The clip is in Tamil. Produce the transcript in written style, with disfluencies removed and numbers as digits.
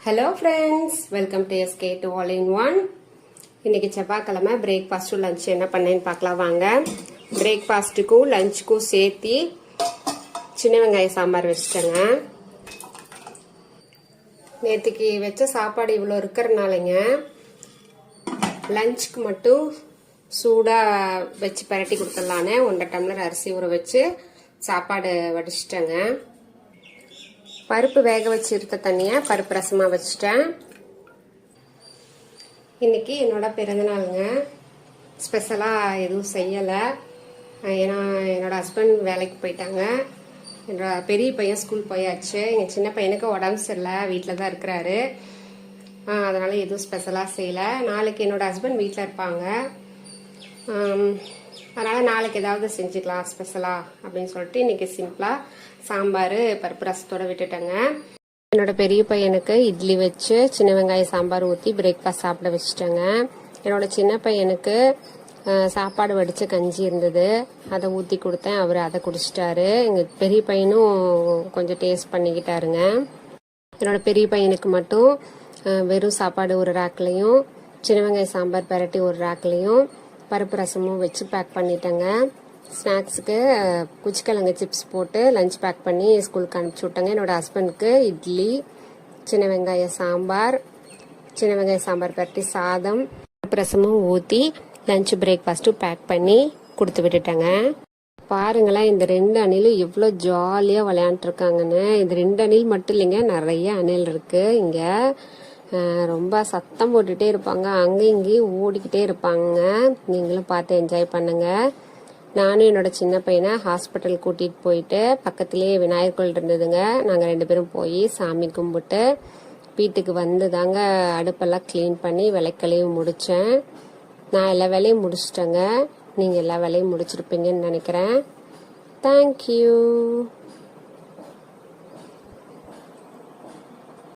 Hello friends, welcome to SK to all in one. இன்னைக்கு செவ்வாய்க்கிழமை பிரேக்ஃபாஸ்ட்டும் லஞ்ச் என்ன பண்ணேன்னு பார்க்கலாம் வாங்க. பிரேக்ஃபாஸ்ட்டுக்கும் லஞ்சுக்கும் சேர்த்து சின்ன வெங்காய சாம்பார் வச்சுட்டேங்க. நேற்றுக்கு வச்ச சாப்பாடு இவ்வளோ இருக்கிறனாலங்க லஞ்சுக்கு மட்டும் சூடாக வச்சு பரட்டி கொடுத்துடலான்னு 1.5 டம்ளர் அரிசி ஊற வச்சு சாப்பாடு வடிச்சிட்டேங்க. பருப்பு வேக வச்சு இருக்க தண்ணியை பருப்பு ரசமாக வச்சுட்டேன். இன்னைக்கு என்னோட பிறந்தநாளுங்க. ஸ்பெஷலாக எதுவும் செய்யலை, ஏன்னா என்னோட ஹஸ்பண்ட் வேலைக்கு போயிட்டாங்க. என்னோட பெரிய பையன் ஸ்கூல் போயாச்சு. எங்கள் சின்ன பையனுக்கு உடம்பு சரியில்லை, வீட்டில் தான் இருக்கிறாரு. அதனால் எதுவும் ஸ்பெஷலாக செய்யலை. நாளைக்கு என்னோட ஹஸ்பண்ட் வீட்டில் இருப்பாங்க, அதனால் நாளைக்கு ஏதாவது செஞ்சுக்கலாம் ஸ்பெஷலாக அப்படின்னு சொல்லிட்டு இன்றைக்கி சிம்பிளாக சாம்பார் பருப்பு ரசத்தோடு விட்டுட்டேங்க. என்னோட பெரிய பையனுக்கு இட்லி வச்சு சின்ன வெங்காய சாம்பார் ஊற்றி பிரேக்ஃபாஸ்ட் சாப்பிட வச்சுட்டேங்க. என்னோட சின்ன பையனுக்கு சாப்பாடு வடித்த கஞ்சி இருந்தது, அதை ஊற்றி கொடுத்தேன். அவர் அதை குடிச்சிட்டாரு. எங்கள் பெரிய பையனும் கொஞ்சம் டேஸ்ட் பண்ணிக்கிட்டாருங்க. என்னோட பெரிய பையனுக்கு மட்டும் வெறும் சாப்பாடு ஒரு ரேக்லையும் சின்ன வெங்காய சாம்பார் பரட்டி ஒரு ரேக்லையும் பருப்பு ரசமும் வச்சு பேக் பண்ணிட்டேங்க. ஸ்நாக்ஸுக்கு குச்சிக்கிழங்கு சிப்ஸ் போட்டு லஞ்ச் பேக் பண்ணி ஸ்கூலுக்கு அனுப்பிச்சி விட்டேங்க. என்னோடய ஹஸ்பண்டுக்கு இட்லி, சின்ன வெங்காய சாம்பார் பரட்டி சாதம், பருப்பு ரசமும் ஊற்றி லஞ்ச் பிரேக்ஃபாஸ்ட்டும் பேக் பண்ணி கொடுத்து விட்டுட்டேங்க. பாருங்களேன், இந்த 2 அணிலும் எவ்வளோ ஜாலியாக விளையாண்டுருக்காங்கன்னு. இந்த 2 அணில் மட்டும் இல்லைங்க, நிறைய அணில் இருக்குது இங்கே. ரொம்ப சத்தம் போட்டுகிட்டே இருப்பாங்க, அங்கேயும் இங்கேயும் ஓடிக்கிட்டே இருப்பாங்க. நீங்களும் பார்த்து என்ஜாய் பண்ணுங்க. நானும் என்னோட சின்ன பையனை ஹாஸ்பிட்டல் கூட்டிகிட்டு போயிட்டு பக்கத்துலேயே விநாயகர் கோயில் இருந்ததுங்க. நாங்கள் 2 பேரும் போய் சாமி கும்பிட்டு வீட்டுக்கு வந்து தாங்க அடுப்பெல்லாம் க்ளீன் பண்ணி விளக்கலையும் முடித்தேன். நான் எல்லா வேலையும் முடிச்சிட்டேங்க. நீங்கள் எல்லா வேலையும் முடிச்சிருப்பீங்கன்னு நினைக்கிறேன். தேங்க்யூ.